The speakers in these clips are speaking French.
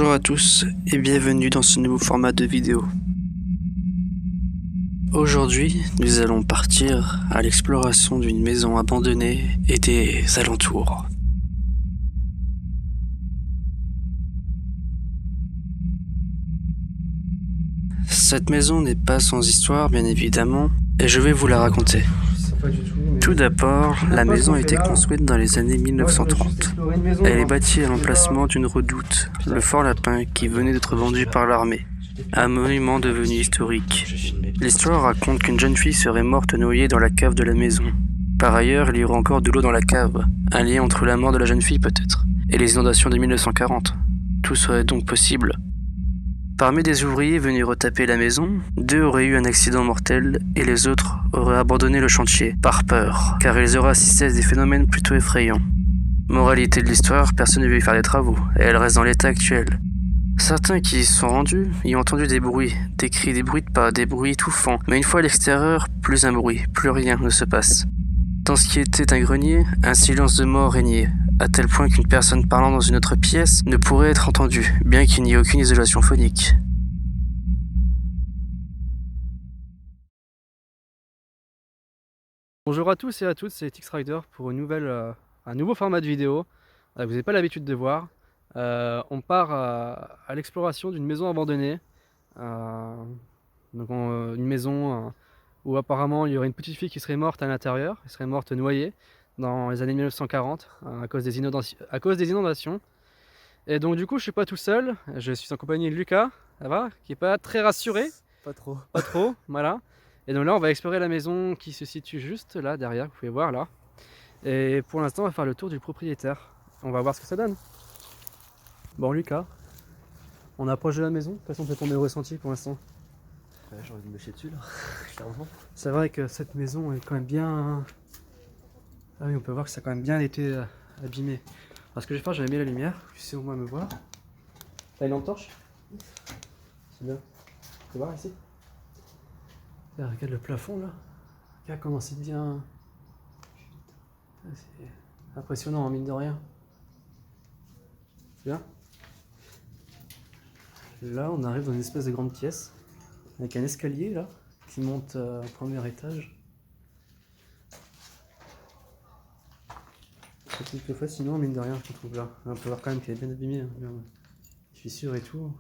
Bonjour à tous et bienvenue dans ce nouveau format de vidéo. Aujourd'hui, nous allons partir à l'exploration d'une maison abandonnée et des alentours. Cette maison n'est pas sans histoire, bien évidemment, et je vais vous la raconter. Tout d'abord, la maison a été construite dans les années 1930. Elle est bâtie à l'emplacement d'une redoute, le Fort Lapin, qui venait d'être vendu par l'armée. Un monument devenu historique. L'histoire raconte qu'une jeune fille serait morte noyée dans la cave de la maison. Par ailleurs, il y aurait encore de l'eau dans la cave, un lien entre la mort de la jeune fille peut-être, et les inondations de 1940. Tout serait donc possible. Parmi des ouvriers venus retaper la maison, 2 auraient eu un accident mortel et les autres auraient abandonné le chantier, par peur, car ils auraient assisté à des phénomènes plutôt effrayants. Moralité de l'histoire, personne ne veut y faire des travaux, et elle reste dans l'état actuel. Certains qui y sont rendus y ont entendu des bruits, des cris, des bruits de pas, des bruits étouffants, mais une fois à l'extérieur, plus un bruit, plus rien ne se passe. Dans ce qui était un grenier, un silence de mort régnait, à tel point qu'une personne parlant dans une autre pièce ne pourrait être entendue, bien qu'il n'y ait aucune isolation phonique. Bonjour à tous et à toutes, c'est X-Rider pour un nouveau format de vidéo que vous n'avez pas l'habitude de voir. On part à l'exploration d'une maison abandonnée, une maison où apparemment il y aurait une petite fille qui serait morte à l'intérieur, elle serait morte noyée dans les années 1940 à cause des inondations. Et donc du coup je suis pas tout seul, je suis en compagnie de Lucas, ça va, qui est pas très rassuré. Pas trop, voilà. Et donc là, on va explorer la maison qui se situe juste là, derrière, vous pouvez voir là. Et pour l'instant, on va faire le tour du propriétaire. On va voir ce que ça donne. Bon, Lucas, on approche de la maison. Quels sont tes ressentis pour l'instant? Ouais, j'ai envie de me chier dessus là, clairement. C'est vrai que cette maison est quand même bien... Ah oui, on peut voir que ça a quand même bien été abîmé. Alors ce que je vais faire, je vais mettre la lumière, tu sais au moins me voir. T'as une lampe torche? C'est bien. Tu peux voir ici? Là, regarde le plafond là. Regarde comment c'est bien. C'est impressionnant, en mine de rien. C'est bien. Là, on arrive dans une espèce de grande pièce avec un escalier là qui monte au premier étage. C'est quelques fois, sinon, mine de rien, je trouve là. On peut voir quand même qu'elle est bien abîmée. Hein. Les fissures et tout.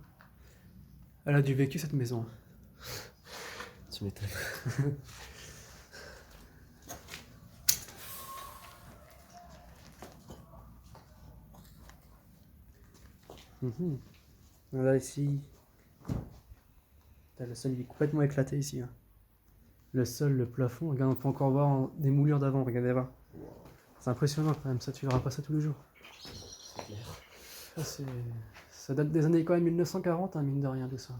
Elle a dû vécu cette maison. Tu m'étonnes. Là, ici, le sol il est complètement éclaté ici. Hein. Le sol, le plafond, regarde, on peut encore voir des moulures d'avant, regardez là. C'est impressionnant quand même, ça tu verras pas ça tous les jours. C'est clair. Ça date des années quand même 1940, hein, mine de rien tout ça.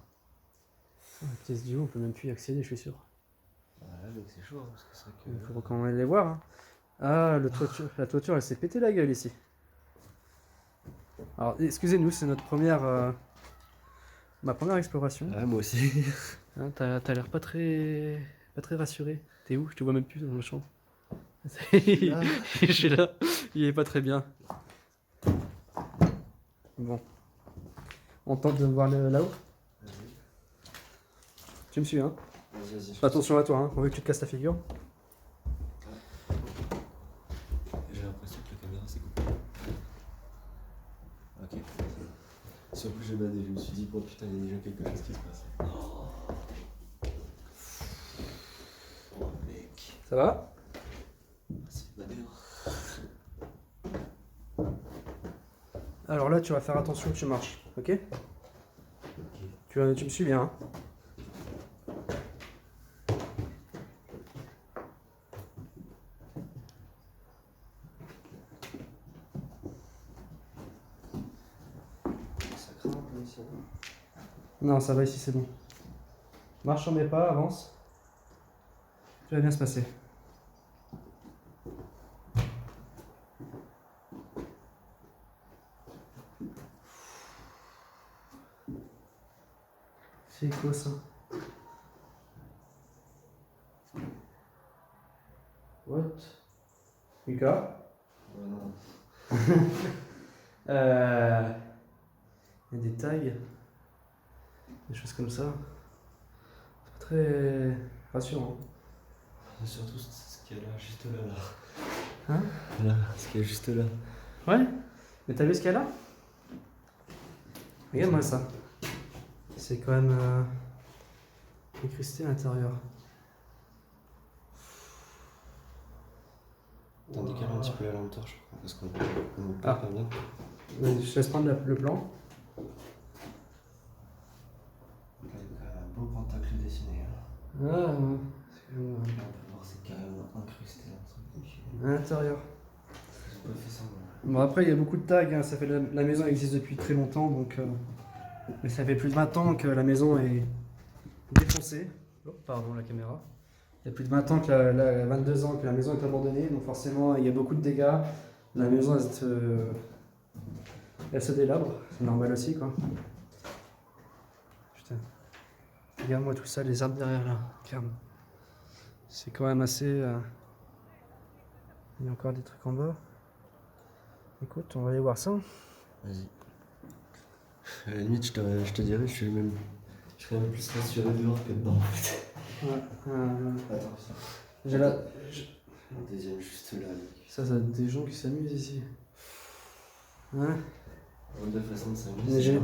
La pièce du haut, on peut même plus y accéder, je suis sûr. Ouais, donc c'est chaud, hein, parce que c'est vrai que... Il faut quand même les voir. Hein. Ah, la toiture, elle s'est pété la gueule ici. Alors, excusez-nous, c'est notre ma première exploration. Ouais, moi aussi. Hein, t'as l'air pas très rassuré. T'es où? Je te vois même plus dans le champ. Je suis là, il est pas très bien. Bon. On tente de voir là-haut. Tu me suis, hein? Vas-y. Attention à toi, hein, on veut que tu te casses la figure. J'ai l'impression que la caméra s'est coupée. Ok. Sur le coup, j'ai badé, je me suis dit, bon putain, il y a déjà quelque chose qui se passe. Oh mec. Ça va? C'est badé, hein. Alors là, tu vas faire attention que tu marches, ok? Tu me suis bien, hein? Ça craint un peu ici. Non, ça va ici, c'est bon. Marche sur mes pas, avance. Tout va bien se passer. C'est quoi ça? What? Lucas? Ouais, non. Il y a des tags, des choses comme ça. C'est pas très rassurant. Surtout ce qu'il y a là, juste là. Hein? Là, ce qu'il y a juste là. Ouais? Mais t'as vu ce qu'il y a là? Regarde-moi ça. C'est quand même incrusté à l'intérieur. T'as décalé un petit peu la lampe torche, parce qu'on voit Ah. pas bien. Vas-y, je te laisse prendre le plan. Il y a quand même un beau pentacle dessiné. Hein. Ah, Là, on peut voir, c'est carrément incrusté. à l'intérieur. Ils ont pas fait ça, voilà. Bon, après, il y a beaucoup de tags. Hein. Ça fait la maison existe depuis très longtemps. Donc, mais ça fait plus de 20 ans que la maison est défoncée. Oh, pardon, la caméra. Il y a plus de 20 ans, 22 ans que la maison est abandonnée. Donc, forcément, il y a beaucoup de dégâts. La maison, elle se délabre. C'est normal aussi, quoi. Putain. Regarde-moi tout ça, les arbres derrière là. Regarde. C'est quand même assez. Il y a encore des trucs en bas. Écoute, on va aller voir ça. Vas-y. À la limite, je te dirais, je serais même plus rassuré dehors que dedans. Ouais. Attends, J'ai là. un deuxième juste là. Ça des gens qui s'amusent ici. Ouais. De façon de Mais s'amuser. j'ai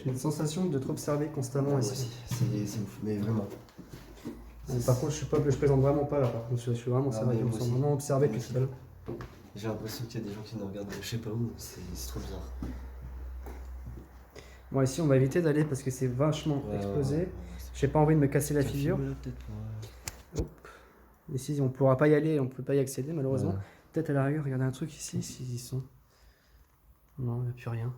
une sensation de trop observer constamment Moi ici. aussi, c'est ouf, mais vraiment. Par contre, je plaisante vraiment pas là. Par contre, je suis vraiment, Ah, ça va, mais je me moi sens aussi. vraiment observé Moi depuis aussi. tout à l'heure. J'ai l'impression qu'il y a des gens qui nous regardent, je sais pas où, c'est trop bizarre. Bon, ici, on va éviter d'aller parce que c'est vachement exposé. J'ai pas envie de me casser la figure. Hop. Ici, on pourra pas y aller, on peut pas y accéder malheureusement. Ouais. Peut-être à la rigueur, regardez un truc ici, s'ils y sont. Non, il n'y a plus rien.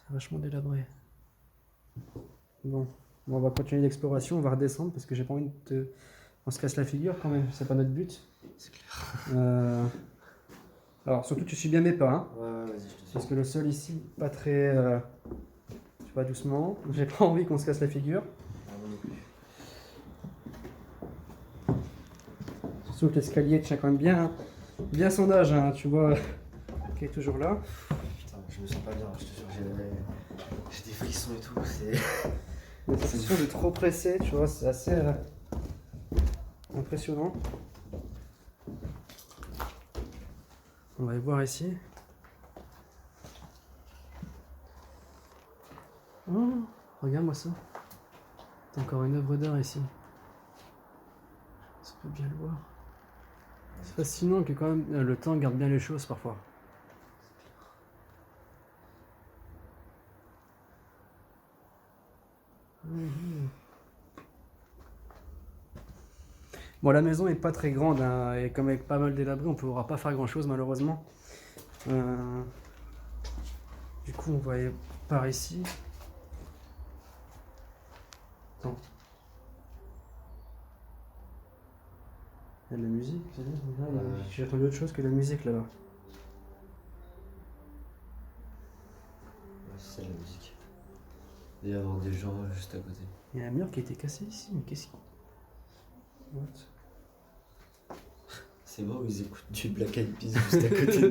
C'est vachement délabré. Bon, on va continuer l'exploration, on va redescendre parce que j'ai pas envie de. On se casse la figure quand même, c'est pas notre but. C'est clair. Alors, surtout, tu suis bien mes pas, hein, Ouais, vas-y, je te suis. parce que le sol ici, pas très. Tu vas doucement. J'ai pas envie qu'on se casse la figure. Ah, moi non plus. Surtout que l'escalier tient quand même bien son âge, hein, tu vois, qui est toujours là. Putain, je me sens pas bien, je te jure, j'ai des frissons et tout, c'est... La sensation de trop pressé, tu vois, c'est assez impressionnant. On va aller voir ici. Oh, regarde-moi ça. T'as encore une œuvre d'art ici. Ça peut bien le voir. C'est fascinant que quand même le temps garde bien les choses parfois. Bon, la maison est pas très grande, hein, et comme elle est pas mal délabrée, on ne pourra pas faire grand chose malheureusement. Du coup, on va aller par ici. Attends. Il y a de la musique, vous savez, j'ai entendu autre chose que la musique là-bas. Ouais, c'est ça la musique. Il va y avoir des gens juste à côté. Il y a un mur qui a été cassé ici, mais qu'est-ce qu'il. What? C'est moi où ils écoutent du Black Eyed Peas juste à côté de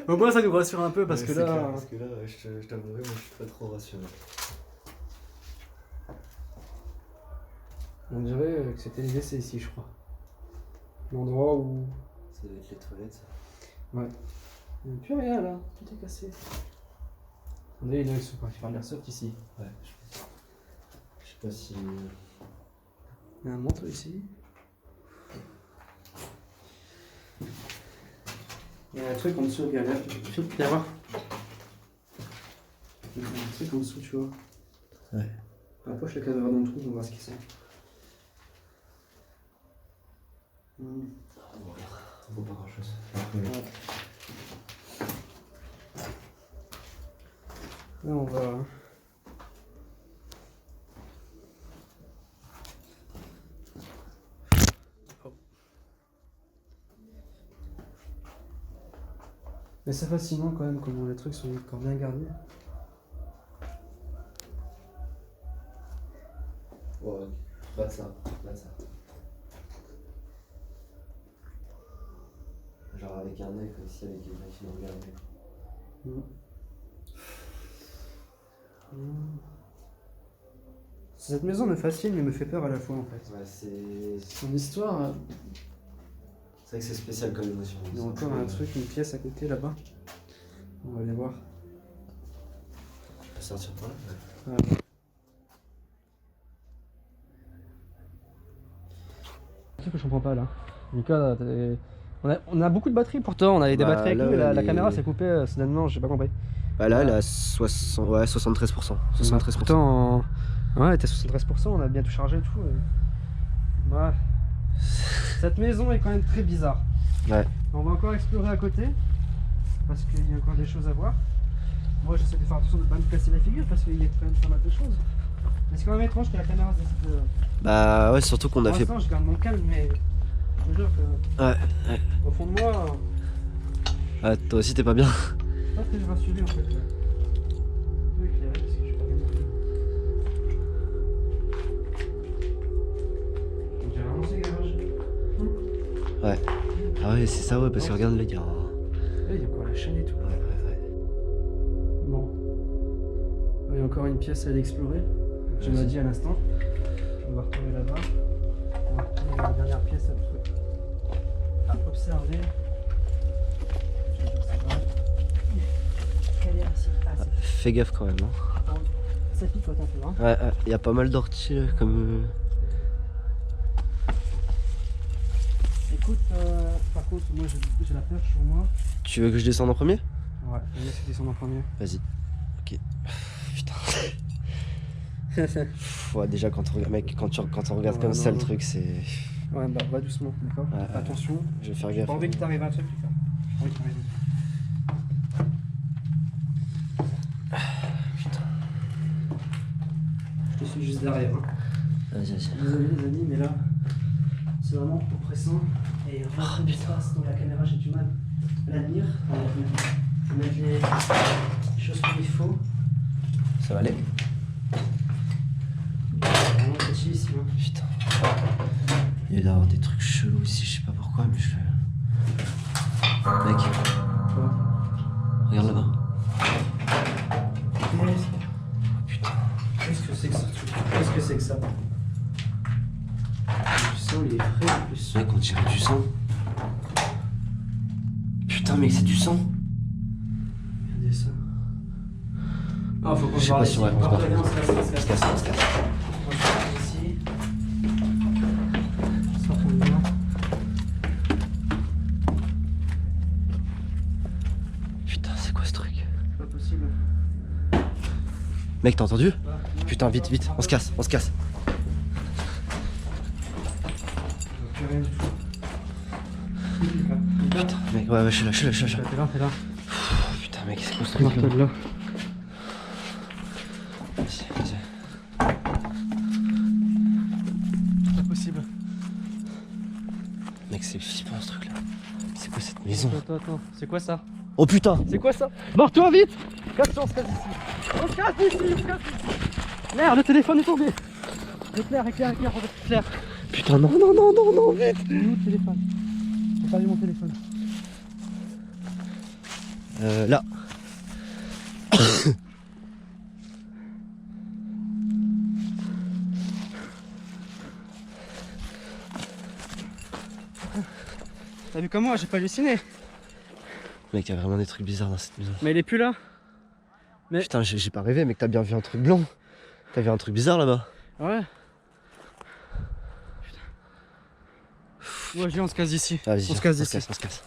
nous. Au moins ça nous rassure un peu parce Ouais, que c'est là. clair, parce que là, je t'avouerai, moi je suis pas trop rassuré. On dirait que c'était les WC ici, je crois. L'endroit où. Ça doit être les toilettes, ça. Ouais. Il n'y a plus rien là, tout est cassé. On dirait qu'ils sont partis faire de l'airsoft ici. Ouais, je sais pas si... Il y a un manteau ici. Il y a un truc en dessous, regarde. Viens voir. Il y a un truc en dessous, tu vois. Ouais. Approche le cadavre dans le trou, on va voir ce qu'ils sont. Bon, on voit pas grand chose. Ouais. Là, on va. Mais c'est fascinant quand même comment les trucs sont encore bien gardés. Ouais, pas de ça, pas de ça. Genre avec un œil comme si avec quelqu'un qui nous regardait. Cette maison me fascine mais me fait peur à la fois en fait. Ouais, c'est Son histoire. vrai que c'est spécial comme émotion. Il y a encore un truc, une pièce à côté là-bas. On va aller voir. On peut sortir par là. Ouais. C'est ce que je comprends pas là. Lucas, on a beaucoup de batteries pourtant, on avait des batteries avec là, nous, mais la les- caméra s'est coupée soudainement, j'ai pas compris. Bah là, elle a 73%. 73%. Pourtant, ouais, t'es 73%, on a bien tout chargé et tout. Ouais. Cette maison est quand même très bizarre. Ouais. On va encore explorer à côté, parce qu'il y a encore des choses à voir. Moi j'essaie de faire attention de ne pas me casser la figure, parce qu'il y a quand même pas mal de choses. Mais c'est quand même étrange que la caméra se décide de... Bah ouais, surtout qu'on a Pour fait. l'instant, je garde mon calme, mais je te jure que Ouais. au fond de moi, Ah, toi aussi t'es pas bien. je suis pas très rassuré en fait. Là. Un peu éclairé parce que je suis pas bien non plus. Donc j'ai vraiment ces garages. Ah ouais, c'est ça, ouais, parce que regarde les gars. Là, il y a encore la chaîne et tout. Ouais. Bon. Il y a encore une pièce à aller explorer. Je m'ai dit à l'instant. On va retourner là-bas. On va retourner à la dernière pièce à observer. Je vais dire ça va. Quelle est ici? Ah, Fais gaffe quand même. Hein. ça picote un peu. Hein. Ouais, y a pas mal d'orties là, comme. Écoute, par contre, moi j'ai la perche sur moi. Tu veux que je descende en premier? Ouais, le mec qui descend en premier. Vas-y. Ok. Putain. Ouais, déjà quand on regarde, mec, quand on regarde Ouais, comme ça, non. le truc c'est. Ouais, bah va doucement, d'accord? Ouais, Attention. Je vais faire J'ai gaffe. pas envie que t'arrives à un truc, Lucas. J'ai pas envie que t'arrives. Putain. Je te suis juste derrière. Hein. Vas-y. Désolé les amis, mais là, c'est vraiment oppressant. Et il y a vraiment d'espace dans la caméra, j'ai du mal à la tenir. Faut mettre les choses comme il faut. Ça va aller? C'est vraiment petit ici. Hein. Putain. Il y a d'avoir des trucs chelous ici, je sais pas pourquoi, mais je. Mec, Quoi? regarde là-bas. Putain. Qu'est-ce que c'est que ça? Qu'est-ce que c'est que ça? Du sang, il est frais en plus. Mec, on dirait du sang. Putain, mec, c'est du sang. Regardez ça. Ah, faut qu'on Je se sais barre pas d'ici. si on va On se casse, on se casse. On se barre d'ici. Sortons de là. Putain, c'est quoi ce truc? C'est pas possible. Mec, t'as entendu? Ah, non, Putain, vite, on se casse. Je vois plus rien du tout. Putain, mec, ouais, je suis là. T'es là. Putain, mec, c'est quoi ce truc là? Marteau là. Vas-y. C'est pas possible. Mec, c'est flippant ce truc là. C'est quoi cette maison? Attends. C'est quoi ça? Oh putain! C'est quoi ça? Barre-toi vite! Casse-toi, on se casse ici! On se casse ici! Merde, le téléphone est tombé! Éclair, éclair! Putain, non, vite! Où est le téléphone? J'ai perdu mon téléphone. Là. T'as vu comme moi, j'ai pas halluciné. Mec, y'a vraiment des trucs bizarres dans cette maison. Mais il est plus là. Mais... Putain, j'ai pas rêvé, mec, t'as bien vu un truc blanc. T'as vu un truc bizarre là-bas. Ouais. Ouais, viens, on se casse d'ici. Ah, vas-y, On se casse d'ici. On se casse.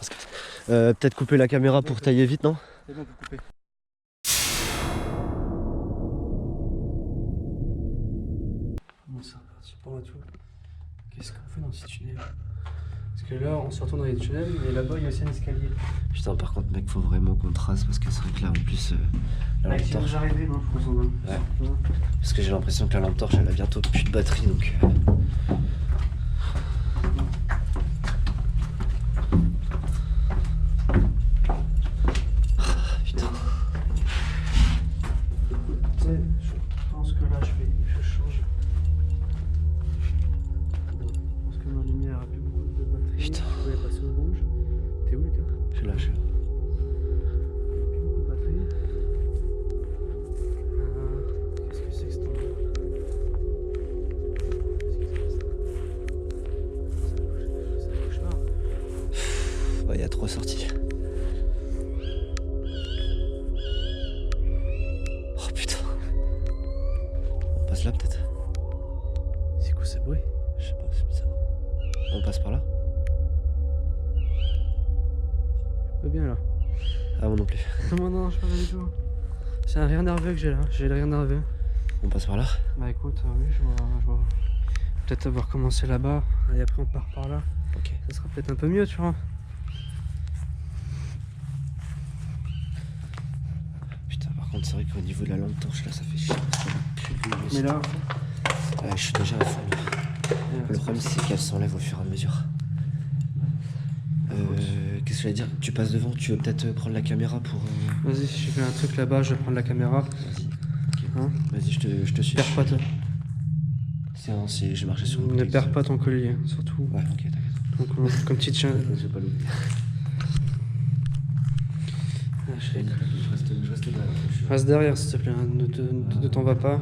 Peut-être couper la caméra pour tailler vite, non? C'est bon, faut couper. Comment ça reparti pour tout? Qu'est-ce qu'on fait dans ce tunnel? Parce que là, on se retourne dans les tunnels, mais là-bas, il y a aussi un escalier. Putain, par contre, mec, faut vraiment qu'on trace parce que c'est vrai que là, en plus, la Mec, lampe si torche. vous arrivez, non, faut qu'on s'en va. Ouais. Parce que j'ai l'impression que la lampe torche, elle a bientôt plus de batterie donc. Putain. Tu sais, je pense que là, je change. Je pense que ma lumière a plus beaucoup de batterie. Putain. Je vais passer au rouge. T'es où, Lucas? Je suis là. Il n'y a plus beaucoup de batterie. On passe par là? Pas bien là. Ah, moi non plus. Non, non, je sais pas du tout. C'est un rire nerveux que j'ai là, j'ai le rire nerveux. On passe par là? Bah écoute, oui, je vois. Peut-être avoir commencé là-bas, et après on part par là. Ok. Ça sera peut-être un peu mieux, tu vois. Putain, par contre, c'est vrai qu'au niveau de la lampe torche, là, ça fait chier. Mais là, Je suis déjà à fond. Là. Le problème, c'est qu'elle s'enlève au fur et à mesure. Qu'est-ce que je vais dire? Tu passes devant, tu veux peut-être prendre la caméra pour. vas-y, si je fais un truc là-bas, je vais prendre la caméra. Vas-y. Ok. Hein? Vas-y, je te suis. Perds pas, J'ai marché sur le ne perds pas ton collier, surtout. Ouais, ok, t'inquiète. Donc, comme petit chien. J'ai pas loupé. Je reste là. Reste derrière, s'il te plaît. Hein. Ne t'en va pas.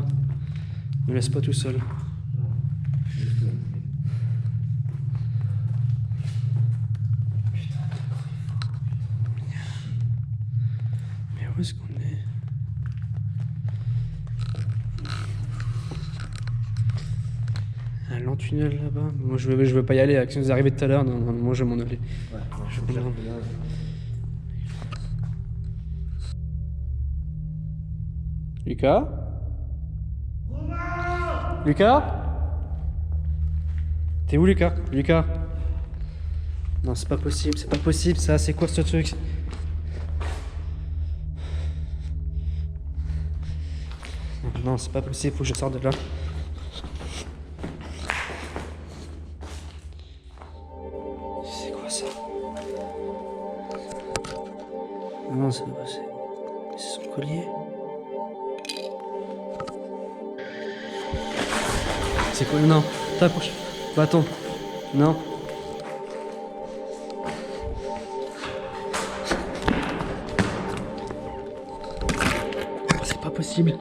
Ne laisse pas tout seul. Mais où est-ce qu'on est? Un lent tunnel là-bas. Moi je veux pas y aller. Action nous est arrivé tout à l'heure. Non, moi je vais m'en aller. Ouais, Je vais m'en aller. Lucas? Lucas? T'es où, Lucas? Lucas? Non, c'est pas possible ça, c'est quoi ce truc? Non, c'est pas possible, faut que je sorte de là. C'est quoi ça? Non, c'est pas possible. C'est son collier. C'est quoi? Non, t'approches. Bah attends. Non. C'est pas possible.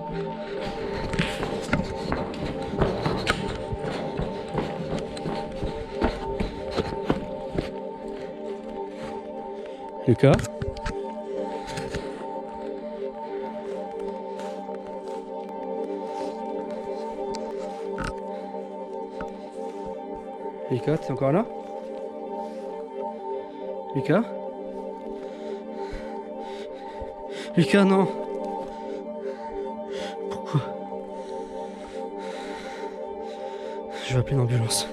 Lucas? Lucas, t'es encore là? Lucas? Lucas, non! Pourquoi? Je vais appeler l'ambulance.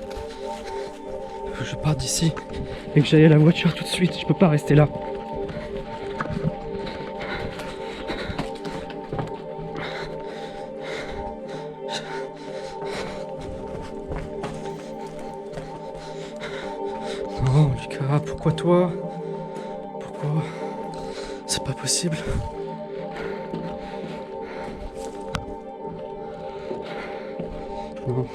Faut que je parte d'ici et que j'aille à la voiture tout de suite. Je peux pas rester là. Non, Lucas, pourquoi toi? Pourquoi? C'est pas possible. Non.